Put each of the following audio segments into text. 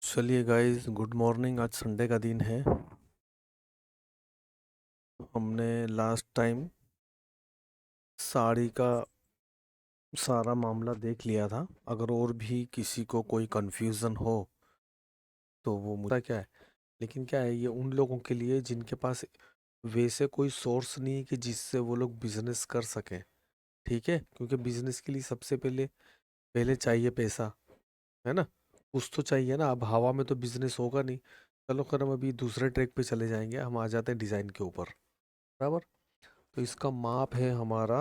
चलिए guys, good morning. आज Sunday का दिन है। हमने लास्ट टाइम साड़ी का सारा मामला देख लिया था। अगर और भी किसी को कोई कंफ्यूजन हो तो वो मुद्दा क्या है। लेकिन क्या है, ये उन लोगों के लिए जिनके पास वैसे कोई सोर्स नहीं है कि जिससे वो लोग बिजनेस कर सकें। ठीक है, क्योंकि बिजनेस के लिए सबसे पहले पहले चाहिए पैसा, है ना। कुछ तो चाहिए ना। अब हवा में तो बिजनेस होगा नहीं। चलो कर, हम अभी दूसरे ट्रैक पे चले जाएंगे। हम आ जाते हैं डिज़ाइन के ऊपर। बराबर। तो इसका माप है हमारा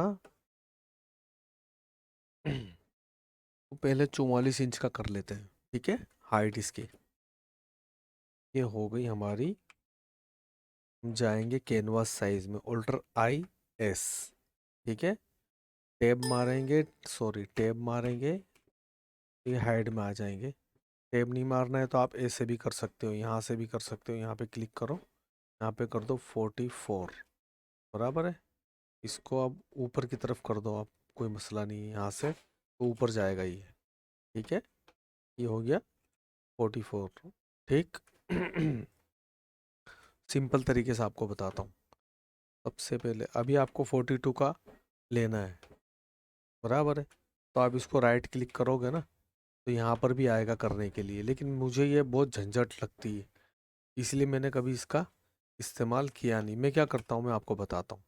तो पहले 44 इंच का कर लेते हैं। ठीक है, हाइट इसकी ये हो गई हमारी। हम जाएंगे कैनवास साइज में, अल्टर आई एस। ठीक है, टैब मारेंगे, सॉरी टैब मारेंगे, ये हाइट में आ जाएंगे। टैब नहीं मारना है तो आप ऐसे भी कर सकते हो, यहाँ से भी कर सकते हो। यहाँ पे क्लिक करो, यहाँ पे कर दो 44। बराबर है। इसको अब ऊपर की तरफ कर दो आप, कोई मसला नहीं है। यहाँ से तो ऊपर जाएगा ये। ठीक है, ये हो गया 44। ठीक। सिंपल तरीके से आपको बताता हूँ। सबसे पहले अभी आपको 42 का लेना है। बराबर है। तो आप इसको राइट क्लिक करोगे ना, तो यहाँ पर भी आएगा करने के लिए। लेकिन मुझे ये बहुत झंझट लगती है, इसलिए मैंने कभी इसका इस्तेमाल किया नहीं। मैं क्या करता हूँ, मैं आपको बताता हूँ।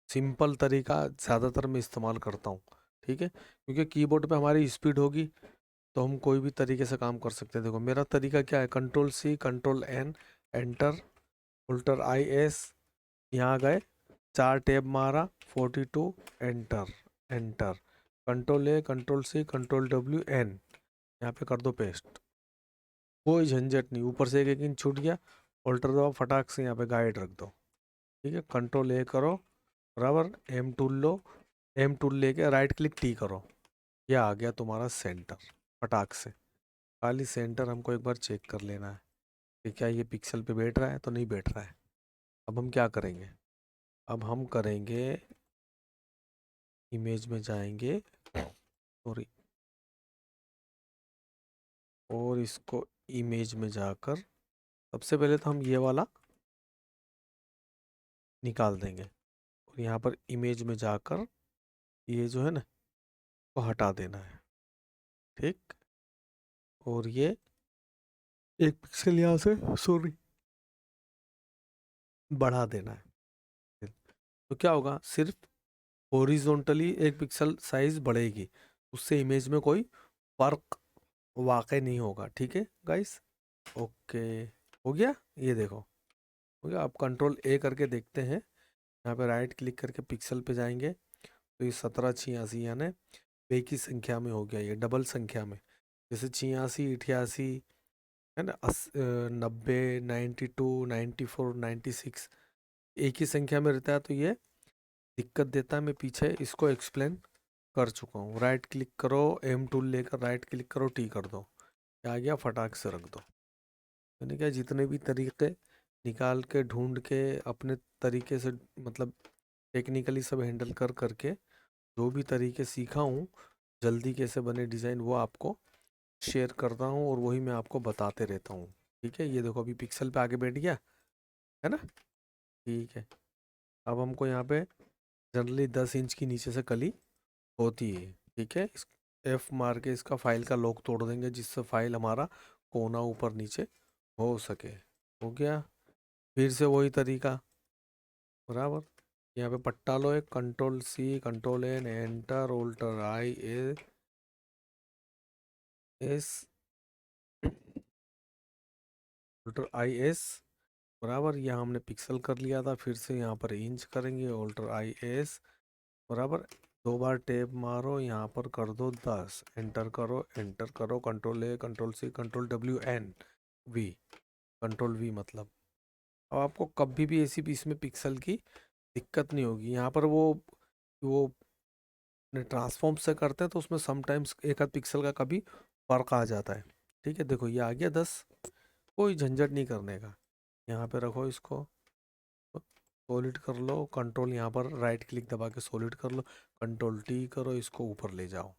सिंपल तरीका ज़्यादातर मैं इस्तेमाल करता हूँ। ठीक है, क्योंकि कीबोर्ड पे हमारी स्पीड होगी तो हम कोई भी तरीके से काम कर सकते हैं। देखो मेरा तरीका क्या है, control C, control N, enter, alt I S, यहाँ गए, 4 टैब मारा, 42, enter, enter, control A, control C, control W N, यहाँ पे कर दो पेस्ट। कोई झंझट नहीं। ऊपर से एक इंच छूट गया, अल्टर दबाओ, फटाक से यहाँ पे गाइड रख दो। ठीक है, कंट्रोल ए करो, बराबर, एम टूल लो, एम टूल लेके राइट क्लिक टी करो, यह आ गया तुम्हारा सेंटर। फटाक से खाली सेंटर हमको एक बार चेक कर लेना है कि क्या ये पिक्सल पे बैठ रहा है तो नहीं बैठ रहा है। अब हम क्या करेंगे, अब हम करेंगे इमेज में जाएंगे, सॉरी, और इसको इमेज में जाकर सबसे पहले तो हम ये वाला निकाल देंगे। और यहाँ पर इमेज में जाकर ये जो है ना, को हटा देना है। ठीक। और ये एक पिक्सल यहाँ से, सॉरी, बढ़ा देना है। तो क्या होगा, सिर्फ हॉरिजॉन्टली एक पिक्सल साइज बढ़ेगी, उससे इमेज में कोई फर्क वाकई नहीं होगा। ठीक है गाइस, ओके, हो गया। ये देखो हो गया। आप कंट्रोल ए करके देखते हैं, यहाँ पे राइट क्लिक करके पिक्सल पे जाएंगे तो ये 1786 यानी बे की संख्या में हो गया, ये डबल संख्या में। जैसे 86, 88, है ना, 90, 92, 94, 96 एक ही संख्या में रहता है तो ये दिक्कत देता है। मैं पीछे इसको एक्सप्लेन कर चुका हूँ। राइट क्लिक करो, एम टूल लेकर राइट क्लिक करो, टी कर दो, ये आ गया, फटाक से रख दो। मैंने क्या, जितने भी तरीके निकाल के ढूंढ के अपने तरीके से, मतलब टेक्निकली सब हैंडल कर करके जो भी तरीके सीखा हूँ जल्दी कैसे बने डिज़ाइन, वो आपको शेयर करता हूँ और वही मैं आपको बताते रहता हूँ। ठीक है, ये देखो अभी पिक्सल पे आगे बैठ गया, है ना। ठीक है, अब हमको यहाँ पे जनरली 10 इंच की नीचे से कली होती है। ठीक है, इस एफ मार के इसका फाइल का लॉक तोड़ देंगे, जिससे फाइल हमारा कोना ऊपर नीचे हो सके। हो गया। फिर से वही तरीका, बराबर। यहाँ पे पट्टा लो, एक control C, control N, enter, alt I S, alt I S, बराबर। यहाँ हमने पिक्सल कर लिया था, फिर से यहाँ पर इंच करेंगे, अल्टर आई एस, बराबर। 2 बार टैब मारो, यहाँ पर कर दो 10, एंटर करो, एंटर करो, control A, control C, control W N V, control V मतलब। अब आपको कभी भी ऐसी इसमें पिक्सल की दिक्कत नहीं होगी। यहाँ पर वो ट्रांसफॉर्म से करते हैं तो उसमें समटाइम्स एक आध पिक्सल का कभी फर्क आ जाता है। ठीक है, देखो ये आ गया 10। कोई झंझट नहीं करने का। यहाँ पे रखो इसको, सॉलिड कर लो, कंट्रोल यहाँ पर राइट क्लिक दबा के सॉलिड कर लो, कंट्रोल टी करो, इसको ऊपर ले जाओ,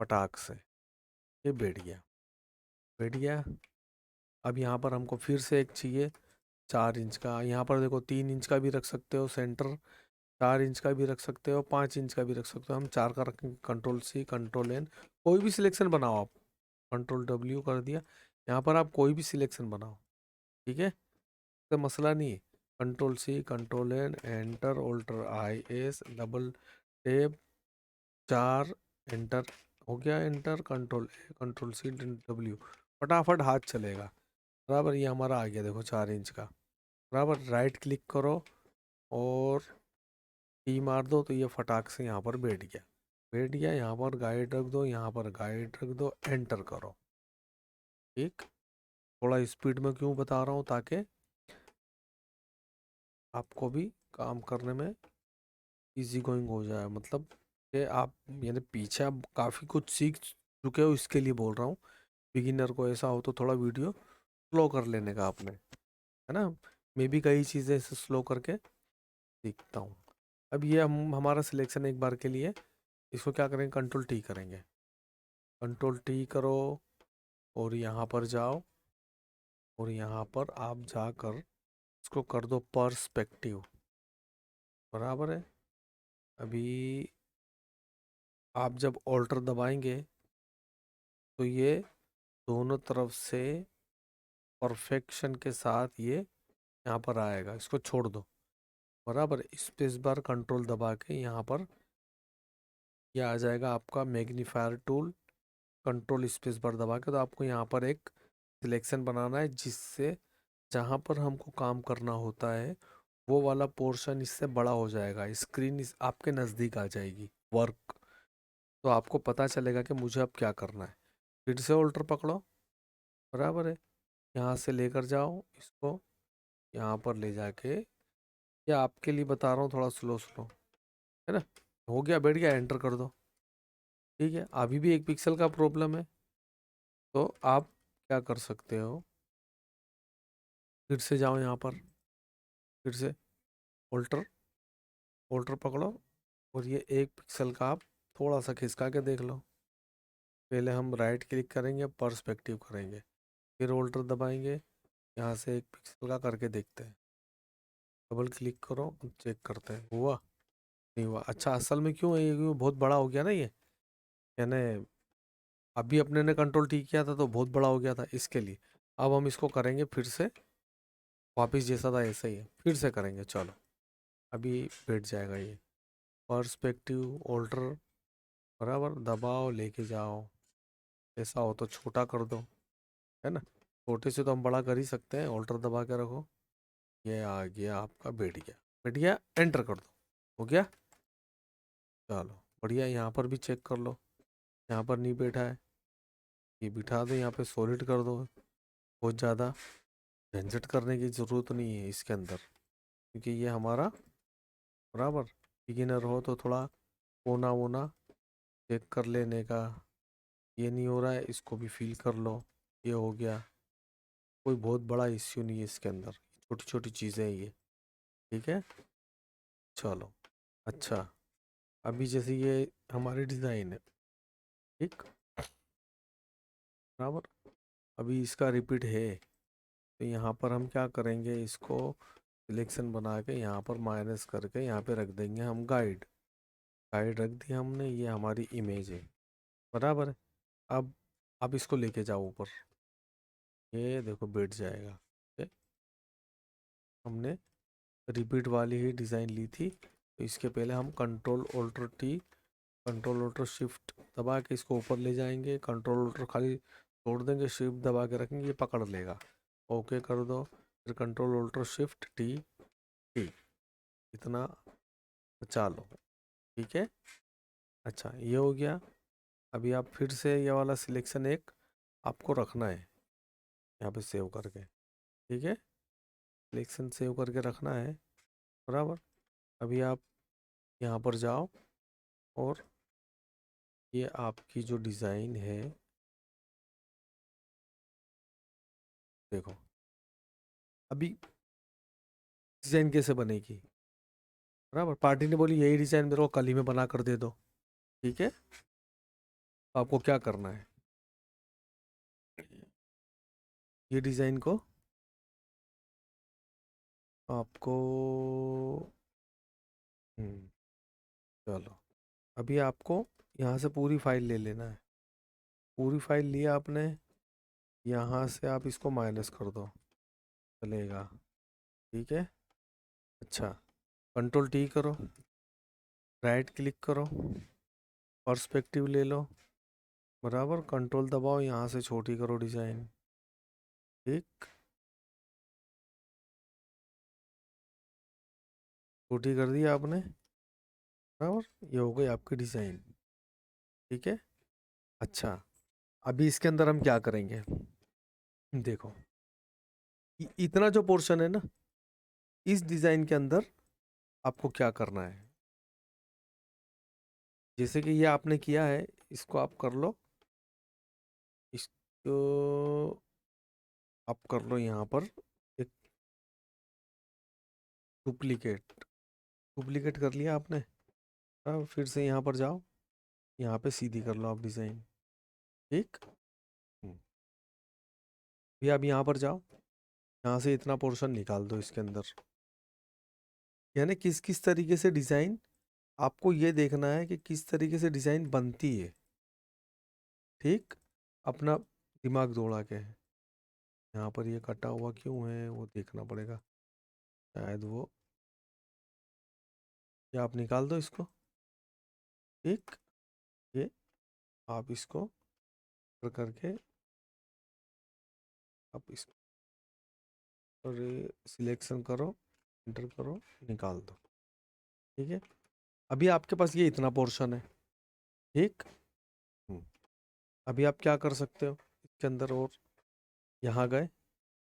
फटाक से ये बैठ गया। बैठ गया। अब यहाँ पर हमको फिर से एक चाहिए 4 इंच का। यहाँ पर देखो 3 इंच का भी रख सकते हो सेंटर, 4 इंच का भी रख सकते हो, 5 इंच का भी रख सकते हो। हम 4 का रखेंगे। कंट्रोल C कंट्रोल N, कोई भी सिलेक्शन बनाओ आप। कंट्रोल W कर दिया। यहाँ पर आप कोई भी सिलेक्शन बनाओ, ठीक है, तो मसला नहीं है। Control C control N, enter, alt IS, double tap, 4, enter, हो गया enter. Control A control C W, फटाफट हाथ चलेगा। बराबर, ये हमारा आ गया देखो 4 इंच का। बराबर, राइट क्लिक करो और टी मार दो तो ये फटाक से यहाँ पर बैठ गया। बैठ गया, यहाँ पर गाइड रख दो, यहाँ पर गाइड रख दो, एंटर करो। ठीक, थोड़ा स्पीड में क्यों बता रहा हूँ, ताकि आपको भी काम करने में इजी गोइंग हो जाए। मतलब कि आप यानी पीछे आप काफ़ी कुछ सीख चुके हो, इसके लिए बोल रहा हूँ। बिगिनर को ऐसा हो तो थोड़ा वीडियो स्लो कर लेने का आपने, है ना। मैं भी कई चीज़ें ऐसे स्लो करके सीखता हूँ। अब ये हम हमारा सिलेक्शन एक बार के लिए, इसको क्या करेंगे, कंट्रोल T करेंगे। कंट्रोल T करो और यहाँ पर जाओ और यहाँ पर आप जाकर इसको कर दो पर्सपेक्टिव। बराबर है। अभी आप जब ऑल्टर दबाएंगे तो ये दोनों तरफ से परफेक्शन के साथ ये यहाँ पर आएगा। इसको छोड़ दो। बराबर, स्पेस बार कंट्रोल दबा के यहाँ पर ये आ जाएगा आपका magnifier tool. Control space bar दबा के तो आपको यहाँ पर एक सिलेक्शन बनाना है, जिससे जहाँ पर हमको काम करना होता है वो वाला पोर्शन इससे बड़ा हो जाएगा। स्क्रीन इस आपके नज़दीक आ जाएगी वर्क, तो आपको पता चलेगा कि मुझे अब क्या करना है। फिर से ऑल्टर पकड़ो। बराबर है, यहाँ से लेकर जाओ इसको, यहाँ पर ले जाके, या आपके लिए बता रहा हूँ थोड़ा स्लो स्लो, है ना। हो गया, बैठ गया, एंटर कर दो। ठीक है, अभी भी 1 पिक्सल का प्रॉब्लम है, तो आप क्या कर सकते हो, फिर से जाओ यहाँ पर, फिर से ऑल्टर, ऑल्टर पकड़ो और ये 1 पिक्सल का आप थोड़ा सा खिसका के देख लो। पहले हम राइट क्लिक करेंगे, पर्सपेक्टिव करेंगे, फिर ऑल्टर दबाएंगे, यहाँ से 1 पिक्सल का करके देखते हैं। डबल क्लिक करो, चेक करते हैं हुआ नहीं हुआ। अच्छा, असल में क्यों है ये, क्यों बहुत बड़ा हो गया ना ये, यानी अभी अपने ने कंट्रोल T किया था तो बहुत बड़ा हो गया था, इसके लिए। अब हम इसको करेंगे फिर से, वापस जैसा था ऐसा ही है, फिर से करेंगे। चलो, अभी बैठ जाएगा ये। पर्सपेक्टिव ऑल्टर, बराबर, दबाओ, लेके जाओ। ऐसा हो तो छोटा कर दो, है ना। छोटे से तो हम बड़ा कर ही सकते हैं। ऑल्टर दबा के रखो, ये आ गया आपका, बैठ गया। बैठ गया, एंटर कर दो, हो गया। चलो बढ़िया, यहाँ पर भी चेक कर लो, यहाँ पर नहीं बैठा है, ये बिठा दो, यहाँ पे सॉलिड कर दो। बहुत ज़्यादा झंझट करने की ज़रूरत नहीं है इसके अंदर, क्योंकि ये हमारा, बराबर, बिगिनर हो तो थोड़ा कोना वोना चेक कर लेने का। ये नहीं हो रहा है, इसको भी फील कर लो, ये हो गया। कोई बहुत बड़ा इश्यू नहीं है इसके अंदर, छोटी छोटी चीज़ें हैं ये, ठीक है। चलो, अच्छा, अभी जैसे ये हमारी डिज़ाइन है, ठीक, बराबर, अभी इसका रिपीट है, तो यहाँ पर हम क्या करेंगे, इसको सिलेक्शन बना के यहाँ पर माइनस करके यहाँ पे रख देंगे हम गाइड। गाइड रख दिया हमने, ये हमारी इमेज है। बराबर है। अब इसको लेके जाओ ऊपर, ये देखो बैठ जाएगा। ठीक है? हमने रिपीट वाली ही डिज़ाइन ली थी, तो इसके पहले हम control alt T control alt shift दबा के इसको ऊपर ले जाएंगे। कंट्रोल ऑल्टर खाली छोड़ देंगे, शिफ्ट दबा के रखेंगे, ये पकड़ लेगा। ओके कर दो, फिर control alt shift T T, इतना बचा लो। ठीक है, अच्छा ये हो गया। अभी आप फिर से ये वाला सिलेक्शन एक आपको रखना है यहाँ पे सेव करके, ठीक है, सिलेक्शन सेव करके रखना है। बराबर, अभी आप यहाँ पर जाओ और ये आपकी जो डिज़ाइन है, देखो अभी डिज़ाइन कैसे बनेगी। बराबर, पार्टी ने बोली यही डिज़ाइन मेरे को कल ही में बना कर दे दो, ठीक है। तो आपको क्या करना है, ये डिज़ाइन को आपको चलो, अभी आपको यहाँ से पूरी फाइल ले लेना है। पूरी फाइल लिया आपने, यहाँ से आप इसको माइनस कर दो, चलेगा, ठीक है। अच्छा, कंट्रोल टी करो, राइट क्लिक करो, पर्सपेक्टिव ले लो, बराबर, कंट्रोल दबाओ, यहाँ से छोटी करो डिज़ाइन, ठीक, छोटी कर दी आपने, बराबर, ये हो गई आपकी डिज़ाइन, ठीक है। अच्छा, अभी इसके अंदर हम क्या करेंगे, देखो, इतना जो पोर्शन है ना, इस डिज़ाइन के अंदर आपको क्या करना है, जैसे कि ये आपने किया है, इसको आप कर लो, इसको आप कर लो यहाँ पर एक डुप्लीकेट, डुप्लीकेट कर लिया आपने। अब फिर से यहाँ पर जाओ, यहाँ पे सीधी कर लो आप डिज़ाइन, ठीक। भी आप यहाँ पर जाओ, यहाँ से इतना पोर्शन निकाल दो इसके अंदर, यानी किस किस तरीके से डिज़ाइन, आपको ये देखना है कि किस तरीके से डिज़ाइन बनती है, ठीक। अपना दिमाग दौड़ा के, यहाँ पर ये कटा हुआ क्यों है वो देखना पड़ेगा, शायद वो, या आप निकाल दो इसको, ठीक। ये आप इसको कर करके आप इसको सिलेक्शन करो, एंटर करो, निकाल दो, ठीक है। अभी आपके पास ये इतना पोर्शन है, ठीक। अभी आप क्या कर सकते हो इसके अंदर, और यहाँ गए,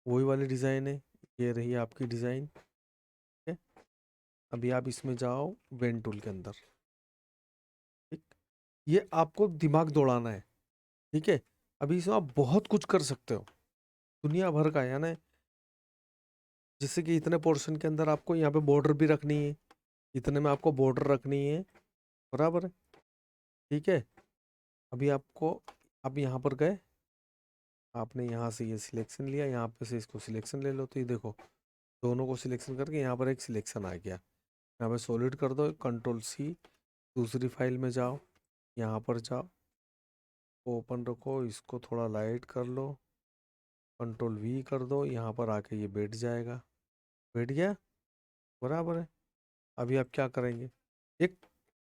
वही वाली डिज़ाइन है, ये रही आपकी डिज़ाइन, ठीक है। अभी आप इसमें जाओ वेन टूल के अंदर, ठीक, ये आपको दिमाग दौड़ाना है, ठीक है। अभी इसमें आप बहुत कुछ कर सकते हो, दुनिया भर का, यानी जैसे कि इतने पोर्शन के अंदर आपको यहाँ पे बॉर्डर भी रखनी है, इतने में आपको बॉर्डर रखनी है, बराबर है, ठीक है। अभी आपको, अब यहाँ पर गए, आपने यहाँ से ये सिलेक्शन लिया, यहाँ पे से इसको सिलेक्शन ले लो, तो ये देखो, दोनों को सिलेक्शन करके यहाँ पर एक सिलेक्शन आ गया। यहाँ पे सॉलिड कर दो, कंट्रोल सी, दूसरी फाइल में जाओ, यहाँ पर जाओ, ओपन रखो, इसको थोड़ा लाइट कर लो, कंट्रोल वी कर दो, यहाँ पर आके ये बैठ जाएगा, बैठ गया, बराबर है। अभी आप क्या करेंगे, एक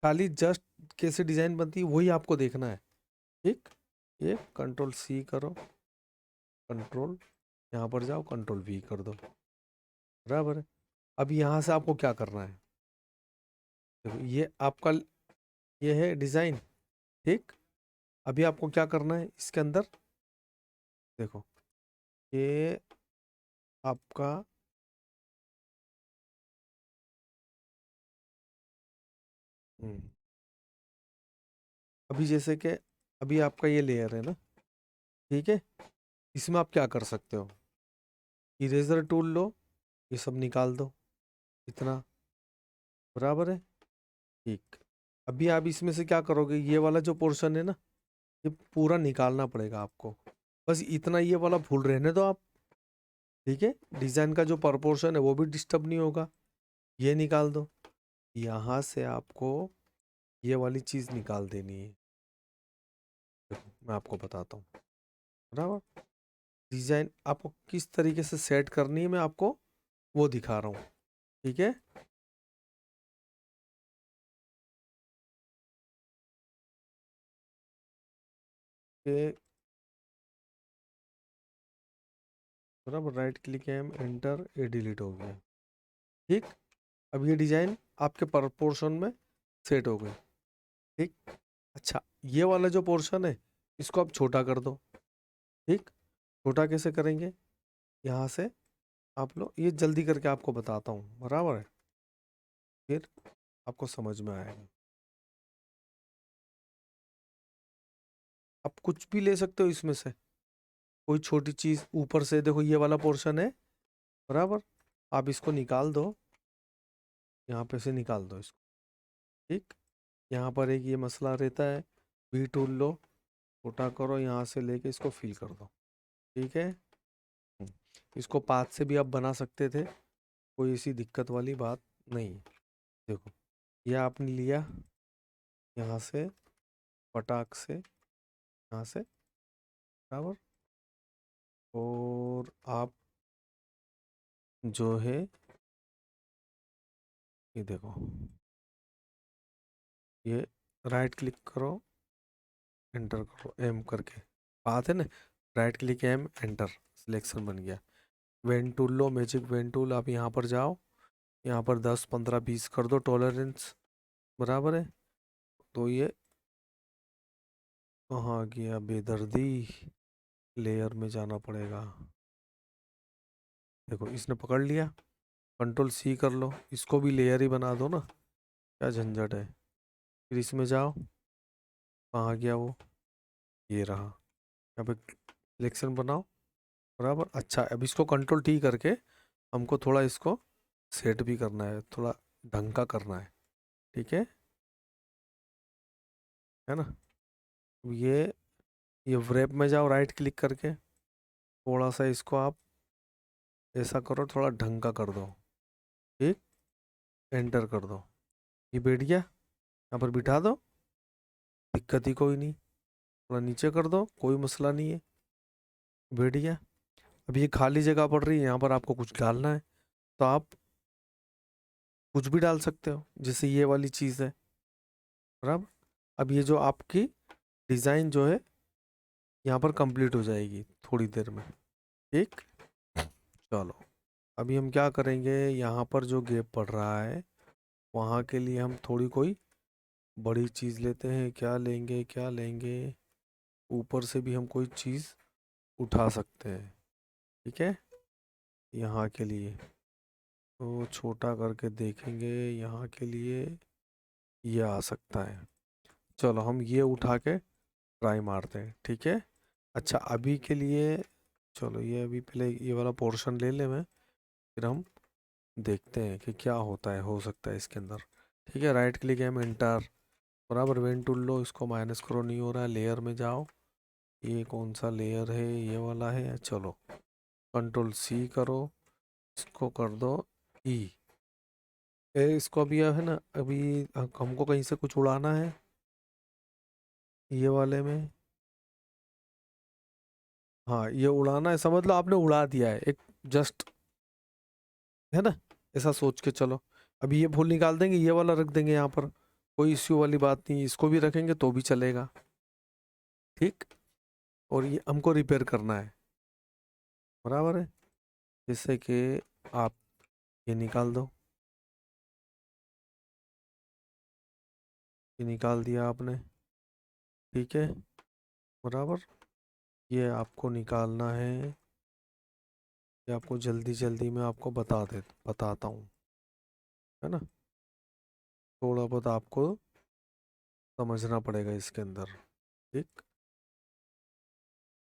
खाली जस्ट कैसे डिज़ाइन बनती है वही आपको देखना है, ठीक। ये कंट्रोल सी करो, कंट्रोल, यहाँ पर जाओ, कंट्रोल वी कर दो, बराबर है। अब यहाँ से आपको क्या करना है, देखो ये आपका, ये है डिज़ाइन, ठीक। अभी आपको क्या करना है इसके अंदर, देखो ये आपका, हम्म, अभी जैसे कि अभी आपका ये लेयर है ना, ठीक है, इसमें आप क्या कर सकते हो, इरेजर टूल लो, ये सब निकाल दो, इतना, बराबर है, ठीक। अभी आप इसमें से क्या करोगे, ये वाला जो पोर्शन है ना, ये पूरा निकालना पड़ेगा आपको, बस इतना ये वाला भूल रहने दो आप, ठीक है। डिज़ाइन का जो प्रपोर्शन है वो भी डिस्टर्ब नहीं होगा, ये निकाल दो, यहाँ से आपको ये वाली चीज़ निकाल देनी है, देखो मैं आपको बताता हूँ, बराबर, डिज़ाइन आपको किस तरीके से सेट करनी है मैं आपको वो दिखा रहा हूँ, ठीक है। ये बराबर, राइट क्लिक है, एंटर, ये डिलीट हो गया, ठीक। अब ये डिज़ाइन आपके प्रपोर्शन में सेट हो गई, ठीक। अच्छा, ये वाला जो पोर्शन है इसको आप छोटा कर दो, ठीक। छोटा कैसे करेंगे, यहाँ से आप लोग, ये जल्दी करके आपको बताता हूँ, बराबर है, फिर आपको समझ में आएगा। आप कुछ भी ले सकते हो इसमें से, कोई छोटी चीज़ ऊपर से, देखो ये वाला पोर्शन है, बराबर, आप इसको निकाल दो, यहाँ पे से निकाल दो इसको, ठीक। यहाँ पर एक ये मसला रहता है, वी टूल लो, छोटा करो, यहाँ से लेके इसको फिल कर दो, ठीक है। इसको पाथ से भी आप बना सकते थे, कोई ऐसी दिक्कत वाली बात नहीं। देखो, ये आपने लिया यहाँ से, पटाख से यहाँ से, बराबर। और आप जो है ये देखो, ये राइट क्लिक करो, एंटर करो एम करके, बात है ना, right click M enter, selection बन गया। वेन टूल लो, मैजिक वेन टूल, आप यहाँ पर जाओ, यहाँ पर 10 15 20 कर दो टॉलरेंस, बराबर है। तो ये कहाँ गया बेदर्दी, लेयर में जाना पड़ेगा। देखो इसने पकड़ लिया, कंट्रोल सी कर लो, इसको भी लेयर ही बना दो ना, क्या झंझट है। फिर इसमें जाओ, कहाँ गया वो, ये रहा, यहाँ पे सिलेक्शन बनाओ, बराबर। अच्छा, अब इसको कंट्रोल टी करके हमको थोड़ा इसको सेट भी करना है, थोड़ा ढंग का करना है, ठीक है ना। ये व्रैप में जाओ, राइट क्लिक करके थोड़ा सा इसको आप ऐसा करो, थोड़ा ढंग का कर दो, ठीक, एंटर कर दो, ये बैठ गया, यहाँ पर बिठा दो, दिक्कत ही कोई नहीं। थोड़ा नीचे कर दो, कोई मसला नहीं है, बैठ गया। अब ये खाली जगह पड़ रही है, यहाँ पर आपको कुछ डालना है तो आप कुछ भी डाल सकते हो, जैसे ये वाली चीज़ है, बराबर। अब ये जो आपकी डिज़ाइन जो है यहाँ पर कंप्लीट हो जाएगी थोड़ी देर में, ठीक। चलो, अभी हम क्या करेंगे, यहाँ पर जो गैप पड़ रहा है वहाँ के लिए हम थोड़ी कोई बड़ी चीज़ लेते हैं। क्या लेंगे, क्या लेंगे, ऊपर से भी हम कोई चीज़ उठा सकते हैं, ठीक है। यहाँ के लिए तो छोटा करके देखेंगे, यहाँ के लिए ये आ सकता है। चलो हम ये उठा के ट्राई मारते हैं, ठीक है। अच्छा, अभी के लिए चलो ये अभी पहले ये वाला पोर्शन ले ले मैं, फिर हम देखते हैं कि क्या होता है, हो सकता है इसके अंदर, ठीक है। राइट क्लिक एम एंटर, बराबर। वेन टूल लो, इसको माइनस करो, नहीं हो रहा है, लेयर में जाओ, ये कौन सा लेयर है, ये वाला है, चलो कंट्रोल सी करो, इसको कर दो ई। इसको अभी है ना, अभी हमको कहीं से कुछ उड़ाना है, ये वाले में, हाँ ये उड़ाना है, समझ लो आपने उड़ा दिया है एक, जस्ट, है ना, ऐसा सोच के चलो। अभी ये फूल निकाल देंगे, ये वाला रख देंगे यहाँ पर, कोई इश्यू वाली बात नहीं, इसको भी रखेंगे तो भी चलेगा, ठीक। और ये हमको रिपेयर करना है, बराबर है, जैसे कि आप ये निकाल दो, ये निकाल दिया आपने, ठीक है, बराबर। ये आपको निकालना है, ये आपको जल्दी जल्दी मैं आपको बताता हूँ, है ना, थोड़ा बहुत आपको समझना पड़ेगा इसके अंदर, ठीक।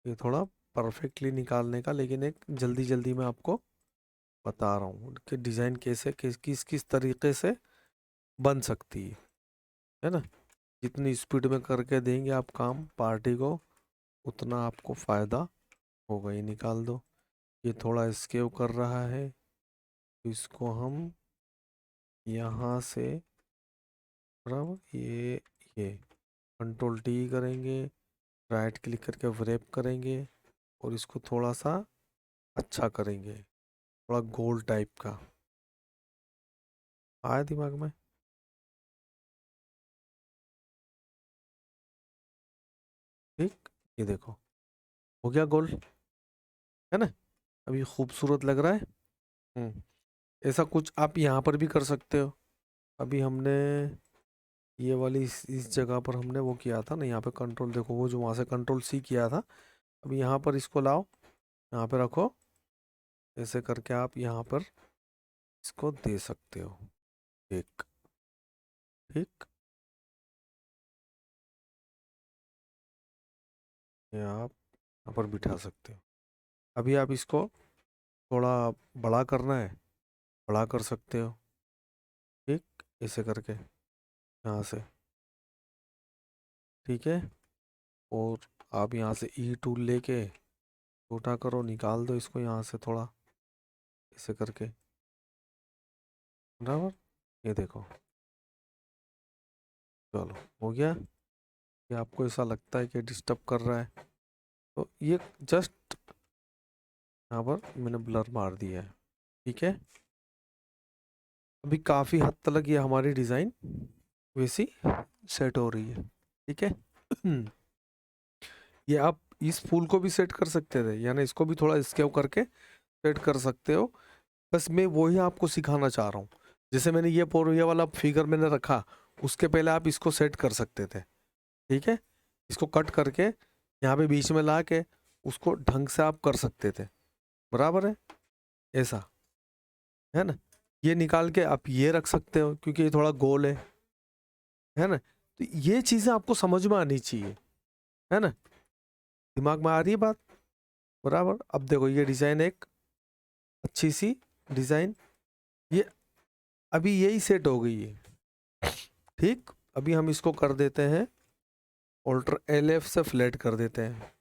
ये थोड़ा परफेक्टली निकालने का, लेकिन एक जल्दी जल्दी मैं आपको बता रहा हूँ कि डिज़ाइन कैसे किस किस तरीके से बन सकती है ना। जितनी स्पीड में करके देंगे आप काम पार्टी को, उतना आपको फ़ायदा होगा। ये निकाल दो, ये थोड़ा स्केव कर रहा है, तो इसको हम यहाँ से, बराबर, ये कंट्रोल टी करेंगे, राइट क्लिक करके व्रैप करेंगे, और इसको थोड़ा सा अच्छा करेंगे, थोड़ा गोल टाइप का आया दिमाग में, ठीक। ये देखो, हो गया गोल, है ना, अभी खूबसूरत लग रहा है। हम्म ऐसा कुछ आप यहाँ पर भी कर सकते हो। अभी हमने ये वाली इस जगह पर हमने वो किया था ना, यहाँ पे कंट्रोल देखो, वो जो वहाँ से कंट्रोल सी किया था, अभी यहाँ पर इसको लाओ, यहाँ पे रखो, ऐसे करके आप यहाँ पर इसको दे सकते हो, एक, ठीक। ये आप यहाँ पर बिठा सकते हो। अभी आप इसको थोड़ा बड़ा करना है, बड़ा कर सकते हो, ठीक, ऐसे करके यहाँ से, ठीक है। और आप यहाँ से ई टूल लेके छोटा करो, निकाल दो इसको यहाँ से थोड़ा ऐसे करके, बराबर। ये देखो, चलो हो गया। ये आपको ऐसा लगता है कि डिस्टर्ब कर रहा है तो ये जस्ट यहाँ पर मैंने ब्लर मार दिया है, ठीक है। अभी काफ़ी हद तक ये हमारी डिज़ाइन वैसी सेट हो रही है, ठीक है। ये आप इस फूल को भी सेट कर सकते थे, यानी इसको भी थोड़ा स्केव करके सेट कर सकते हो। बस मैं वही आपको सिखाना चाह रहा हूँ। जैसे मैंने ये वाला फिगर मैंने रखा, उसके पहले आप इसको सेट कर सकते थे, ठीक है। इसको कट करके यहाँ पे बीच में ला के उसको ढंग से आप कर सकते थे, बराबर है, ऐसा है ना। ये निकाल के आप ये रख सकते हो क्योंकि ये थोड़ा गोल है ना। तो ये चीज़ें आपको समझ में आनी चाहिए, है ना। दिमाग में आ रही है बात, बराबर। अब देखो ये डिज़ाइन एक अच्छी सी डिज़ाइन, ये अभी यही सेट हो गई है, ठीक। अभी हम इसको कर देते हैं ऑल्टर, LF से फ्लैट कर देते हैं,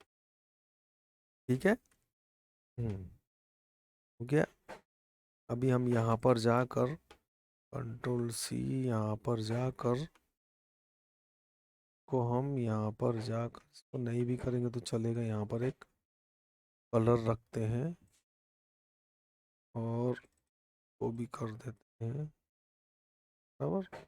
ठीक है। हो गया। अभी हम यहाँ पर जाकर कंट्रोल C, यहाँ पर जाकर को हम यहाँ पर जाकर इसको नहीं भी करेंगे तो चलेगा। यहाँ पर एक कलर रखते हैं और वो भी कर देते हैं, बराबर।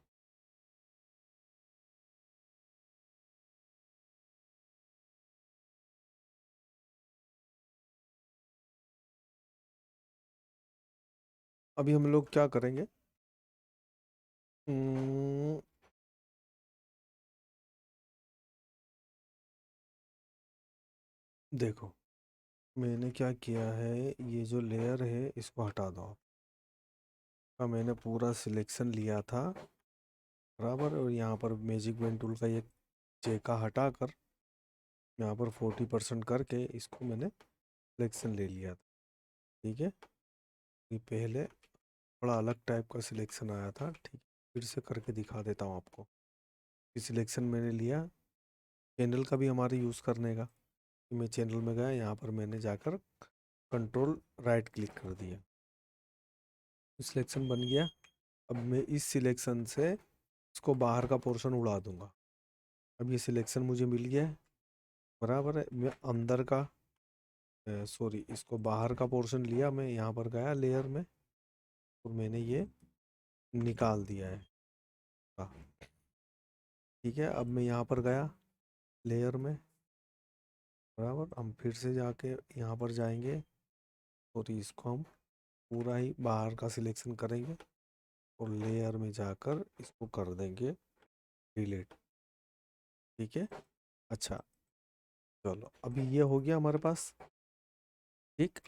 अभी हम लोग क्या करेंगे, हम्म, देखो मैंने क्या किया है, ये जो लेयर है इसको हटा दो। मैंने पूरा सिलेक्शन लिया था, बराबर। और यहाँ पर मैजिक पेन टूल का ये चेका हटा कर यहाँ पर 40% करके इसको मैंने सिलेक्शन ले लिया था, ठीक है। ये पहले थोड़ा अलग टाइप का सिलेक्शन आया था, ठीक। फिर से करके दिखा देता हूँ आपको। ये सिलेक्शन मैंने लिया, चैनल का भी हमारे यूज़ करने का। मैं चैनल में गया, यहाँ पर मैंने जाकर कंट्रोल राइट क्लिक कर दिया, सिलेक्शन बन गया। अब मैं इस सिलेक्शन से इसको बाहर का पोर्शन उड़ा दूंगा। अब ये सिलेक्शन मुझे मिल गया है, बराबर है। मैं अंदर का सॉरी, इसको बाहर का पोर्शन लिया, मैं यहाँ पर गया लेयर में और मैंने ये निकाल दिया है, हाँ, ठीक है। अब मैं यहाँ पर गया लेयर में, बराबर। हम फिर से जाके यहाँ पर जाएंगे और इसको हम पूरा ही बाहर का सिलेक्शन करेंगे और लेयर में जाकर इसको कर देंगे डिलीट, ठीक है। अच्छा, चलो अभी ये हो गया हमारे पास, ठीक।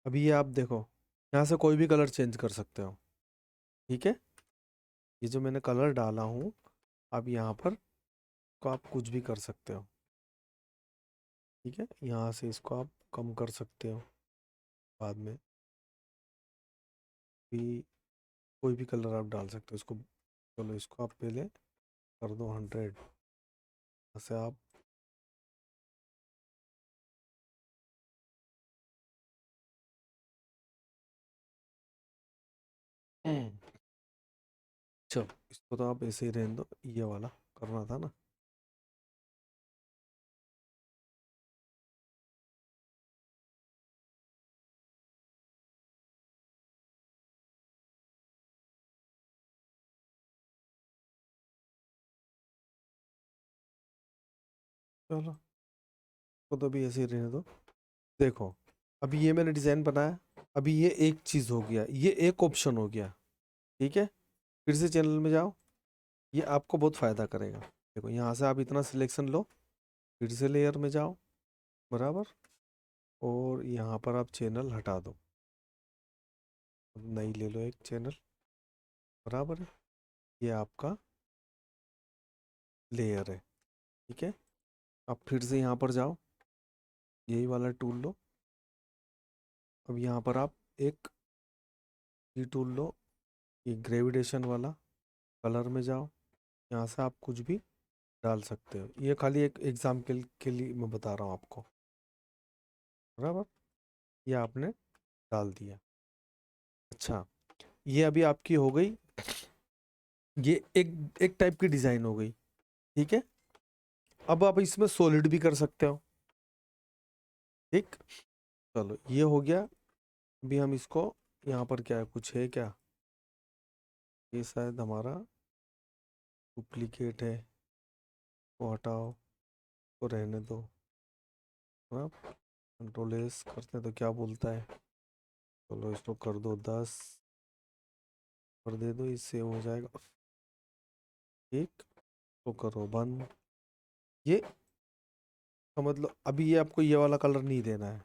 अभी ये आप देखो, यहाँ से कोई भी कलर चेंज कर सकते हो, ठीक है। ये जो मैंने कलर डाला हूँ, अब यहाँ पर को आप कुछ भी कर सकते हो, ठीक है। यहाँ से इसको आप कम कर सकते हो बाद में भी, कोई भी कलर आप डाल सकते हो इसको। चलो इसको आप पहले कर दो 100, यहाँ से आप चलो इसको तो आप ऐसे ही रहने दो, ये वाला करना था ना। चलो इसको तो अभी ऐसे ही रहने दो। देखो अभी ये मैंने डिज़ाइन बनाया, अभी ये एक चीज़ हो गया, ये एक ऑप्शन हो गया, ठीक है। फिर से चैनल में जाओ, ये आपको बहुत फ़ायदा करेगा। देखो यहाँ से आप इतना सिलेक्शन लो, फिर से लेयर में जाओ, बराबर। और यहाँ पर आप चैनल हटा दो, नई ले लो एक चैनल, बराबर है। ये आपका लेयर है, ठीक है। अब फिर से यहाँ पर जाओ, यही वाला टूल लो। अब यहाँ पर आप एक ये टूल लो, ये ग्रेविटेशन वाला, कलर में जाओ, यहाँ से आप कुछ भी डाल सकते हो। ये खाली एक एग्जाम्पल के लिए मैं बता रहा हूँ आपको, बराबर, ये आपने डाल दिया। अच्छा, ये अभी आपकी हो गई, ये एक एक टाइप की डिजाइन हो गई, ठीक है। अब आप इसमें सॉलिड भी कर सकते हो, ठीक। चलो ये हो गया। अभी हम इसको, यहाँ पर क्या है, कुछ है क्या, ये शायद हमारा डुप्लीकेट है, वो हटाओ, तो रहने दो। आप कंट्रोल एस करते हैं तो क्या बोलता है, चलो इसको कर दो 10, कर दे दो, इससे हो जाएगा, ठीक। तो करो बंद। ये समझ लो, अभी ये आपको ये वाला कलर नहीं देना है,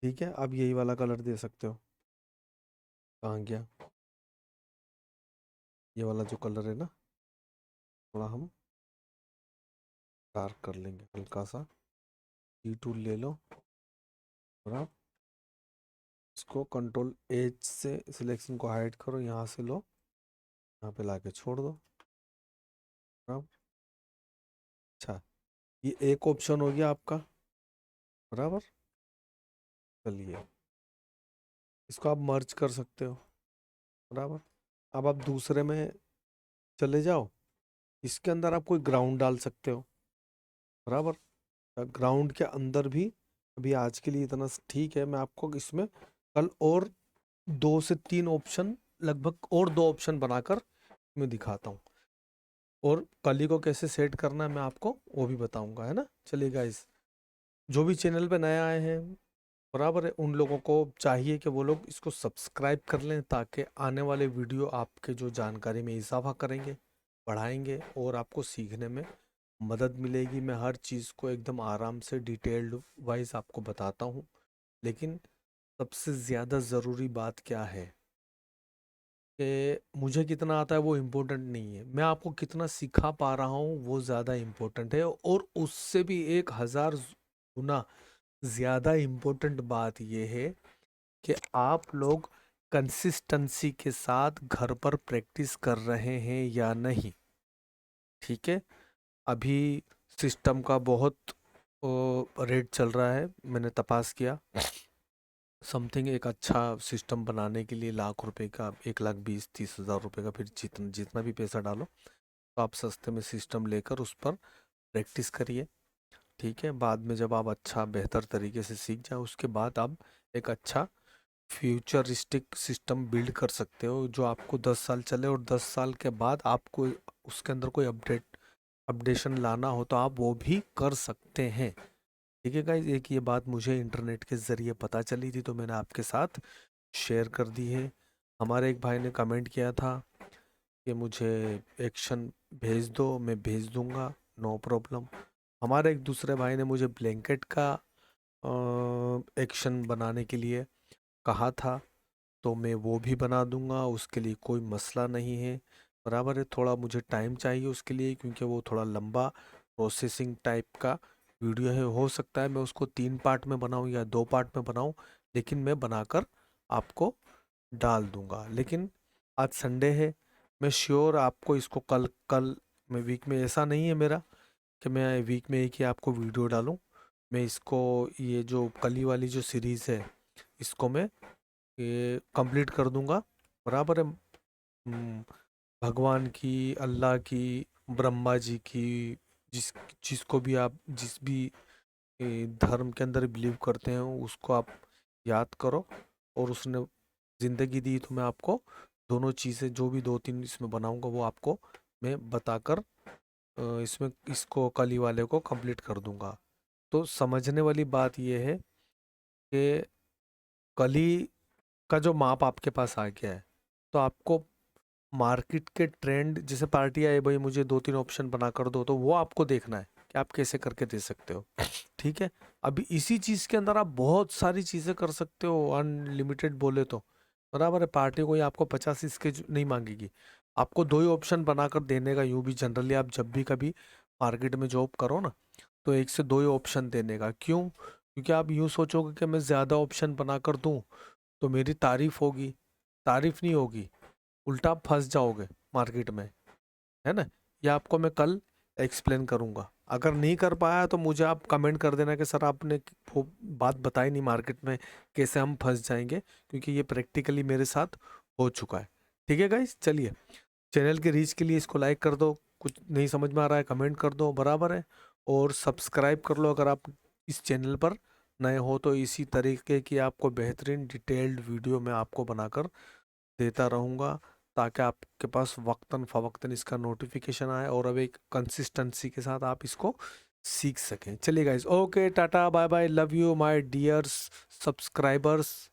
ठीक है। अब यही वाला कलर दे सकते हो। कहाँ गया ये वाला जो कलर है ना, थोड़ा हम डार्क कर लेंगे हल्का सा। ई टूल ले लो और आप इसको कंट्रोल एज से सिलेक्शन को हाइड करो, यहाँ से लो, यहाँ पे लाके छोड़ दो। अब अच्छा, ये एक ऑप्शन हो गया आपका, बराबर। चलिए इसको आप मर्ज कर सकते हो, बराबर। अब आप दूसरे में चले जाओ, इसके अंदर आप कोई ग्राउंड डाल सकते हो, बराबर। ग्राउंड के अंदर भी अभी आज के लिए इतना ठीक है। मैं आपको इसमें कल और 2 से 3 ऑप्शन, लगभग और 2 ऑप्शन बनाकर मैं दिखाता हूँ, और कली को कैसे सेट करना है मैं आपको वो भी बताऊंगा, है ना। चलिए गाइस, जो भी चैनल पे नए आए हैं, बराबर है, उन लोगों को चाहिए कि वो लोग इसको सब्सक्राइब कर लें, ताकि आने वाले वीडियो आपके जो जानकारी में इजाफा करेंगे, बढ़ाएंगे, और आपको सीखने में मदद मिलेगी। मैं हर चीज़ को एकदम आराम से डिटेल्ड वाइज आपको बताता हूँ, लेकिन सबसे ज़्यादा ज़रूरी बात क्या है कि मुझे कितना आता है वो इम्पोर्टेंट नहीं है, मैं आपको कितना सिखा पा रहा हूँ वो ज़्यादा इम्पोर्टेंट है। और उससे भी 1000 गुना ज़्यादा इम्पोर्टेंट बात ये है कि आप लोग कंसिस्टेंसी के साथ घर पर प्रैक्टिस कर रहे हैं या नहीं, ठीक है। अभी सिस्टम का बहुत रेट चल रहा है, मैंने तपास किया, समथिंग एक अच्छा सिस्टम बनाने के लिए लाख रुपए का, 1,20,30,000 रुपए का, फिर जितना जितना भी पैसा डालो, तो आप सस्ते में सिस्टम लेकर उस पर प्रैक्टिस करिए, ठीक है। बाद में जब आप अच्छा बेहतर तरीके से सीख जाए, उसके बाद आप एक अच्छा फ्यूचरिस्टिक सिस्टम बिल्ड कर सकते हो, जो आपको 10 साल चले, और 10 साल के बाद आपको उसके अंदर कोई अपडेशन लाना हो तो आप वो भी कर सकते हैं, ठीक है गाइज। एक ये बात मुझे इंटरनेट के ज़रिए पता चली थी, तो मैंने आपके साथ शेयर कर दी है। हमारे एक भाई ने कमेंट किया था कि मुझे एक्शन भेज दो, मैं भेज दूंगा, नो प्रॉब्लम। हमारे एक दूसरे भाई ने मुझे ब्लैंकेट का एक्शन बनाने के लिए कहा था, तो मैं वो भी बना दूंगा, उसके लिए कोई मसला नहीं है, बराबर है। थोड़ा मुझे टाइम चाहिए उसके लिए, क्योंकि वो थोड़ा लंबा प्रोसेसिंग टाइप का वीडियो है। हो सकता है मैं उसको 3 पार्ट में बनाऊं या 2 पार्ट में बनाऊं, लेकिन मैं बनाकर आपको डाल दूंगा। लेकिन आज संडे है, मैं श्योर आपको इसको कल कल मैं वीक में, ऐसा नहीं है मेरा कि मैं वीक में एक ही आपको वीडियो डालूं। मैं इसको, ये जो कली वाली जो सीरीज़ है, इसको मैं ये कंप्लीट कर दूंगा, बराबर है। भगवान की, अल्लाह की, ब्रह्मा जी की, जिस जिसको भी आप, जिस भी धर्म के अंदर बिलीव करते हैं, उसको आप याद करो, और उसने ज़िंदगी दी, तो मैं आपको दोनों चीज़ें, जो भी 2-3 इसमें बनाऊंगा, वो आपको मैं बताकर इसमें इसको कली वाले को कंप्लीट कर दूंगा। तो समझने वाली बात यह है कि कली का जो माप आपके पास आ गया है, तो आपको मार्केट के ट्रेंड, जैसे पार्टी आए भाई मुझे 2-3 ऑप्शन बना कर दो, तो वो आपको देखना है कि आप कैसे करके दे सकते हो, ठीक है। अभी इसी चीज़ के अंदर आप बहुत सारी चीज़ें कर सकते हो, अनलिमिटेड बोले तो, बराबर है। पार्टी कोई आपको 50 इसके नहीं मांगेगी, आपको 2 ही ऑप्शन बनाकर देने का। यूँ भी जनरली आप जब भी कभी मार्केट में जॉब करो ना, तो 1 से 2 ही ऑप्शन देने का। क्यों? क्योंकि आप यूँ सोचोगे कि मैं ज़्यादा ऑप्शन बनाकर दूँ तो मेरी तारीफ होगी, तारीफ नहीं होगी, उल्टा आप फंस जाओगे मार्केट में, है ना। ये आपको मैं कल एक्सप्लेन करूंगा। अगर नहीं कर पाया तो मुझे आप कमेंट कर देना कि सर आपने वो बात बताई नहीं मार्केट में, कैसे हम फंस जाएंगे, क्योंकि ये प्रैक्टिकली मेरे साथ हो चुका है। ठीक है गाइस, चलिए चैनल के रीच के लिए इसको लाइक कर दो, कुछ नहीं समझ में आ रहा है कमेंट कर दो, बराबर है। और सब्सक्राइब कर लो अगर आप इस चैनल पर नए हो, तो इसी तरीके की आपको बेहतरीन डिटेल्ड वीडियो मैं आपको बनाकर देता रहूँगा, ताकि आपके पास वक्तन फ़वक्तन इसका नोटिफिकेशन आए और अब एक कंसिस्टेंसी के साथ आप इसको सीख सकें। चलिए guys, okay, tata bye bye, love you my dears subscribers.